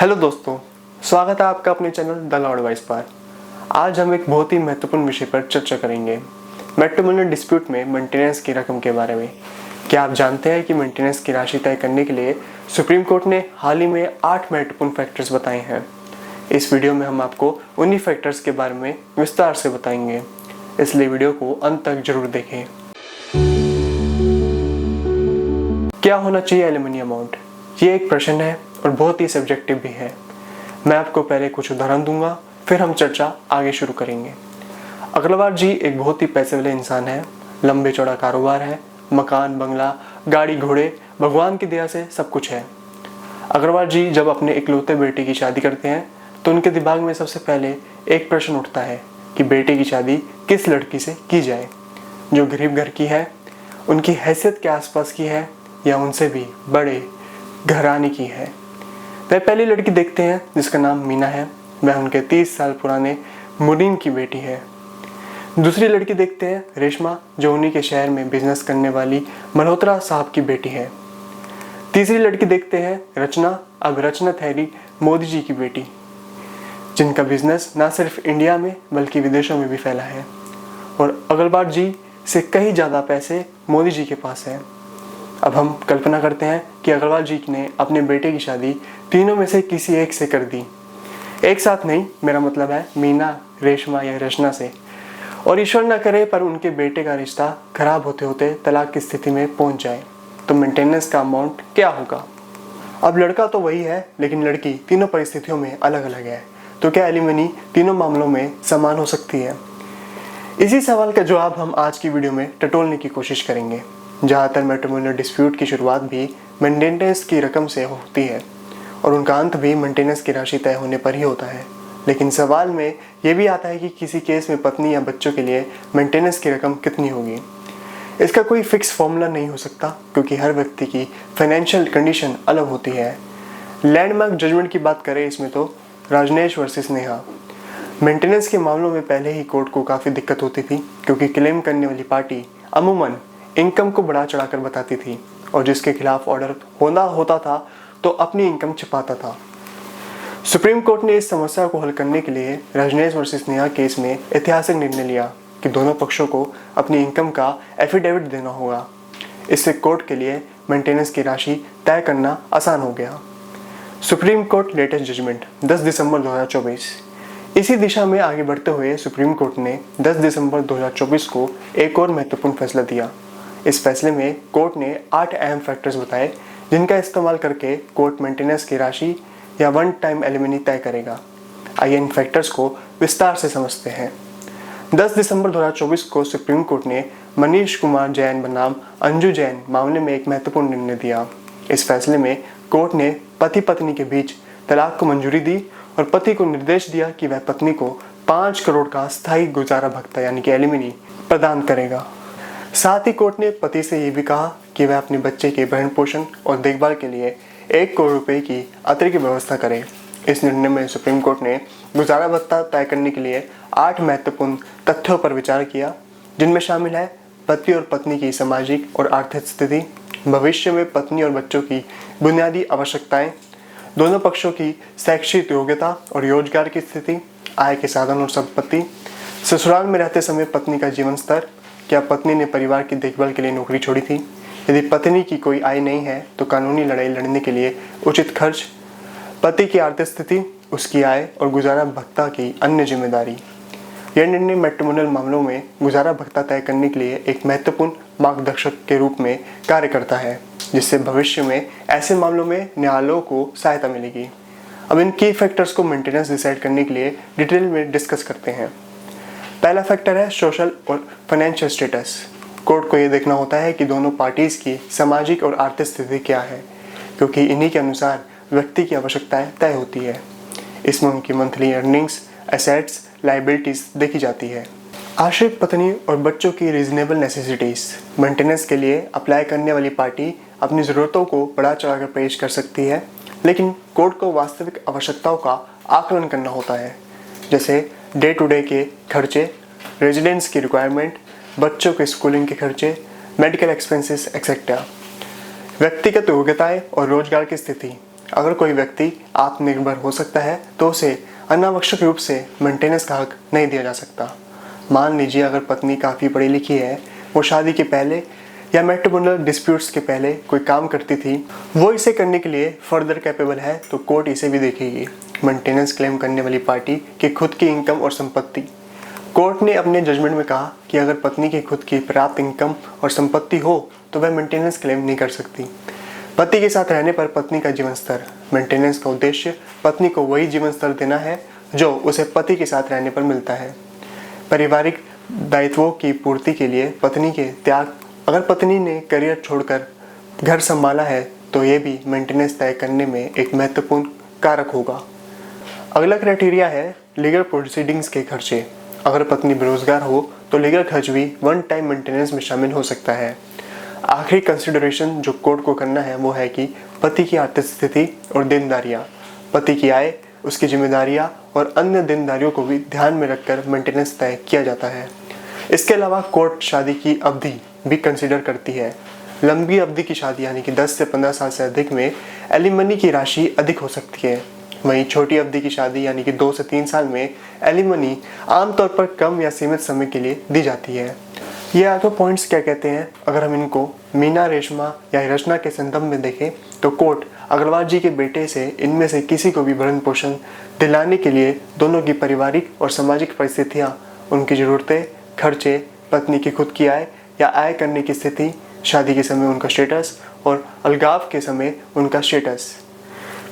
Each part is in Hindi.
हेलो दोस्तों, स्वागत है आपका अपने चैनल द लॉ एडवाइस पर। आज हम एक बहुत ही महत्वपूर्ण विषय पर चर्चा करेंगे, मैट्रिमोनियल डिस्प्यूट में मेंटेनेंस की रकम के बारे में। क्या आप जानते हैं कि मेंटेनेंस की राशि तय करने के लिए सुप्रीम कोर्ट ने हाल ही में 8 महत्वपूर्ण फैक्टर्स बताए हैं। इस वीडियो में हम आपको उन्हीं फैक्टर्स के बारे में विस्तार से बताएंगे, इसलिए वीडियो को अंत तक जरूर देखें। क्या होना चाहिए एलिमनी अमाउंट? ये एक प्रश्न है और बहुत ही सब्जेक्टिव भी है। मैं आपको पहले कुछ उदाहरण दूंगा, फिर हम चर्चा आगे शुरू करेंगे। अग्रवाल जी एक बहुत ही पैसे वाले इंसान है, लंबे चौड़ा कारोबार है, मकान, बंगला, गाड़ी, घोड़े, भगवान की दया से सब कुछ है। अग्रवाल जी जब अपने इकलौते बेटे की शादी करते हैं तो उनके दिमाग में सबसे पहले एक प्रश्न उठता है कि बेटे की शादी किस लड़की से की जाए, जो गरीब घर की है, उनकी हैसियत के आसपास की है, या उनसे भी बड़े घराने की है। वह पहली लड़की देखते हैं जिसका नाम मीना है। वह उनके 30 साल पुराने मुनीम की बेटी है। दूसरी लड़की देखते हैं रेशमा, जो उन्हीं के शहर में बिजनेस करने वाली मल्होत्रा साहब की बेटी है। तीसरी लड़की देखते हैं रचना, अब रचना ठहरी मोदी जी की बेटी, जिनका बिजनेस न सिर्फ इंडिया में बल्कि विदेशों में भी फैला है और अग्रवाल जी से कहीं ज़्यादा पैसे मोदी जी के पास है। अब हम कल्पना करते हैं कि अग्रवाल जी ने अपने बेटे की शादी तीनों में से किसी एक से कर दी। एक साथ नहीं, मेरा मतलब है मीना, रेशमा या रचना से। और ईश्वर न करे पर उनके बेटे का रिश्ता खराब होते होते तलाक की स्थिति में पहुंच जाए, तो मेंटेनेंस का अमाउंट क्या होगा? अब लड़का तो वही है, लेकिन लड़की तीनों परिस्थितियों में अलग अलग है, तो क्या एलिमनी तीनों मामलों में समान हो सकती है? इसी सवाल का जवाब हम आज की वीडियो में टटोलने की कोशिश करेंगे। ज़्यादातर मैट्रिमोनियल डिस्प्यूट की शुरुआत भी मेंटेनेंस की रकम से होती है और उनका अंत भी मेंटेनेंस की राशि तय होने पर ही होता है। लेकिन सवाल में ये भी आता है कि किसी केस में पत्नी या बच्चों के लिए मेंटेनेंस की रकम कितनी होगी। इसका कोई फिक्स फॉर्मूला नहीं हो सकता, क्योंकि हर व्यक्ति की फाइनेंशियल कंडीशन अलग होती है। लैंडमार्क जजमेंट की बात करें इसमें तो राजनेश वर्सेस नेहा। मेंटेनेंस के मामलों में पहले ही कोर्ट को काफ़ी दिक्कत होती थी, क्योंकि क्लेम करने वाली पार्टी अमूमन इनकम को बढ़ा चढ़ाकर बताती थी और जिसके खिलाफ ऑर्डर होता था तो अपनी इनकम छिपाता था। सुप्रीम कोर्ट ने इस समस्या को हल करने के लिए राजनेश वर्सेस नेहा केस में ऐतिहासिक निर्णय लिया कि दोनों पक्षों को अपनी इनकम का एफिडेविट देना होगा। इससे कोर्ट के लिए मेंटेनेंस की राशि तय करना आसान हो गया। सुप्रीम कोर्ट लेटेस्ट जजमेंट 10 दिसंबर 2024। इसी दिशा में आगे बढ़ते हुए सुप्रीम कोर्ट ने 10 दिसंबर 2024 को एक और महत्वपूर्ण फैसला दिया। इस फैसले में कोर्ट ने 8 अहम फैक्टर्स बताए, जिनका इस्तेमाल करके कोर्ट मेंटेनेंस की राशि या वन टाइम एलिमनी तय करेगा। आइए इन फैक्टर्स को विस्तार से समझते हैं। 10 दिसंबर 2024 को सुप्रीम कोर्ट ने मनीष कुमार जैन बनाम अंजू जैन मामले में एक महत्वपूर्ण निर्णय दिया। इस फैसले में कोर्ट ने पति पत्नी के बीच तलाक को मंजूरी दी और पति को निर्देश दिया कि वह पत्नी को 5 करोड़ का स्थायी गुजारा भत्ता यानी कि एलिमनी प्रदान करेगा। साथ ही कोर्ट ने पति से ये भी कहा कि वह अपने बच्चे के भरण पोषण और देखभाल के लिए 1 करोड़ रुपए की अतिरिक्त व्यवस्था करे। इस निर्णय में सुप्रीम कोर्ट ने गुजारा भत्ता तय करने के लिए 8 महत्वपूर्ण तथ्यों पर विचार किया, जिनमें शामिल है पति और पत्नी की सामाजिक और आर्थिक स्थिति, भविष्य में पत्नी और बच्चों की बुनियादी आवश्यकताएं, दोनों पक्षों की शैक्षिक योग्यता और रोजगार की स्थिति, आय के साधन और संपत्ति, ससुराल में रहते समय पत्नी का जीवन स्तर, क्या पत्नी ने परिवार की देखभाल के लिए नौकरी छोड़ी थी, यदि पत्नी की कोई आय नहीं है तो कानूनी लड़ाई लड़ने के लिए उचित खर्च, पति की आर्थिक स्थिति, उसकी आय और गुजारा भत्ता की अन्य जिम्मेदारी। यह निर्णय मैट्रिमोनियल मामलों में गुजारा भत्ता तय करने के लिए एक महत्वपूर्ण मार्गदर्शक के रूप में कार्य करता है, जिससे भविष्य में ऐसे मामलों में न्यायालयों को सहायता मिलेगी। अब इन की फैक्टर्स को मेंटेनेंस डिसाइड करने के लिए डिटेल में डिस्कस करते हैं। पहला फैक्टर है सोशल और फाइनेंशियल स्टेटस। कोर्ट को यह देखना होता है कि दोनों पार्टीज की सामाजिक और आर्थिक स्थिति क्या है, क्योंकि इन्हीं के अनुसार व्यक्ति की आवश्यकताएं तय होती है। इसमें उनकी मंथली अर्निंग्स, एसेट्स, लाइबिलिटीज देखी जाती है। आश्रित पत्नी और बच्चों की रीजनेबल नेसेसिटीज। मेंटेनेंस के लिए अप्लाई करने वाली पार्टी अपनी ज़रूरतों को बढ़ा चढ़ाकर पेश कर सकती है, लेकिन कोर्ट को वास्तविक आवश्यकताओं का आकलन करना होता है, जैसे डे टू डे के खर्चे, रेजिडेंस की रिक्वायरमेंट, बच्चों के स्कूलिंग के खर्चे, मेडिकल एक्सपेंसेस एक्सेट्रा, व्यक्तिगत योग्यताएं और रोजगार की स्थिति, अगर कोई व्यक्ति आत्मनिर्भर हो सकता है तो उसे अनावश्यक रूप से मेंटेनेंस का हक नहीं दिया जा सकता। मान लीजिए अगर पत्नी काफ़ी पढ़ी लिखी है, वो शादी के पहले या मैट्रिमोनियल डिस्प्यूट्स के पहले कोई काम करती थी, वो इसे करने के लिए फर्दर कैपेबल है, तो कोर्ट इसे भी देखेगी। मेंटेनेंस क्लेम करने वाली पार्टी की खुद की इनकम और संपत्ति। कोर्ट ने अपने जजमेंट में कहा कि अगर पत्नी की खुद की पर्याप्त इनकम और संपत्ति हो तो वह मेंटेनेंस क्लेम नहीं कर सकती। पति के साथ रहने पर पत्नी का जीवन स्तर। मेंटेनेंस का उद्देश्य पत्नी को वही जीवन स्तर देना है जो उसे पति के साथ रहने पर मिलता है। पारिवारिक दायित्वों की पूर्ति के लिए पत्नी के त्याग। अगर पत्नी ने करियर छोड़कर घर संभाला है तो ये भी मेंटेनेंस तय करने में एक महत्वपूर्ण कारक होगा। अगला क्राइटेरिया है लीगल प्रोसीडिंग्स के खर्चे। अगर पत्नी बेरोजगार हो तो लीगल खर्च भी वन टाइम मेंटेनेंस में शामिल हो सकता है। आखिरी कंसिडरेशन जो कोर्ट को करना है वो है कि पति की आर्थिक स्थिति और देनदारियाँ। पति की आय, उसकी जिम्मेदारियाँ और अन्य देनदारियों को भी ध्यान में रखकर मेंटेनेंस तय किया जाता है। इसके अलावा कोर्ट शादी की अवधि भी कंसिडर करती है। लंबी अवधि की शादी यानी कि 10 से 15 साल से अधिक में एलिमनी की राशि अधिक हो सकती है। वहीं छोटी अवधि की शादी यानी कि 2 से 3 साल में एलिमनी आमतौर पर कम या सीमित समय के लिए दी जाती है। ये आठों पॉइंट्स क्या कहते हैं? अगर हम इनको मीना, रेशमा या रचना के संदर्भ में देखें तो कोर्ट अग्रवाल जी के बेटे से इनमें से किसी को भी भरण पोषण दिलाने के लिए दोनों की पारिवारिक और सामाजिक परिस्थितियाँ, उनकी ज़रूरतें, खर्चे, पत्नी की खुद की आय या आय करने की स्थिति, शादी के समय उनका स्टेटस और अलगाव के समय उनका स्टेटस,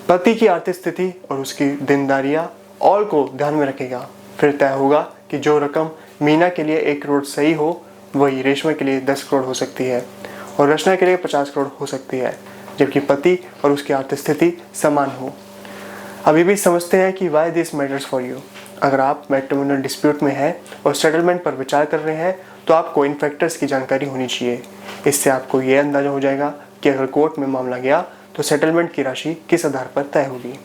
पति की आर्थिक स्थिति और उसकी देनदारियाँ ऑल को ध्यान में रखेगा। फिर तय होगा कि जो रकम मीना के लिए 1 करोड़ सही हो वही रेशमा के लिए 10 करोड़ हो सकती है और रचना के लिए 50 करोड़ हो सकती है, जबकि पति और उसकी आर्थिक स्थिति समान हो। अभी भी समझते हैं कि why this matters for you. अगर आप मैट्रिमोनियल डिस्प्यूट में हैं और सेटलमेंट पर विचार कर रहे हैं तो आपको इन फैक्टर्स की जानकारी होनी चाहिए। इससे आपको ये अंदाजा हो जाएगा कि अगर कोर्ट में मामला गया तो सेटलमेंट की राशि किस आधार पर तय होगी।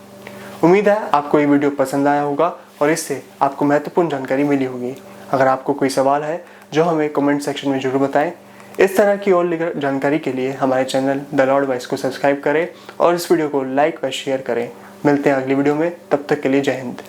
उम्मीद है आपको ये वीडियो पसंद आया होगा और इससे आपको महत्वपूर्ण जानकारी मिली होगी। अगर आपको कोई सवाल है जो हमें कमेंट सेक्शन में जरूर बताएं। इस तरह की और लीगल जानकारी के लिए हमारे चैनल द लॉर्ड वॉइस को सब्सक्राइब करें और इस वीडियो को लाइक व शेयर करें। मिलते हैं अगली वीडियो में, तब तक के लिए जय हिंद।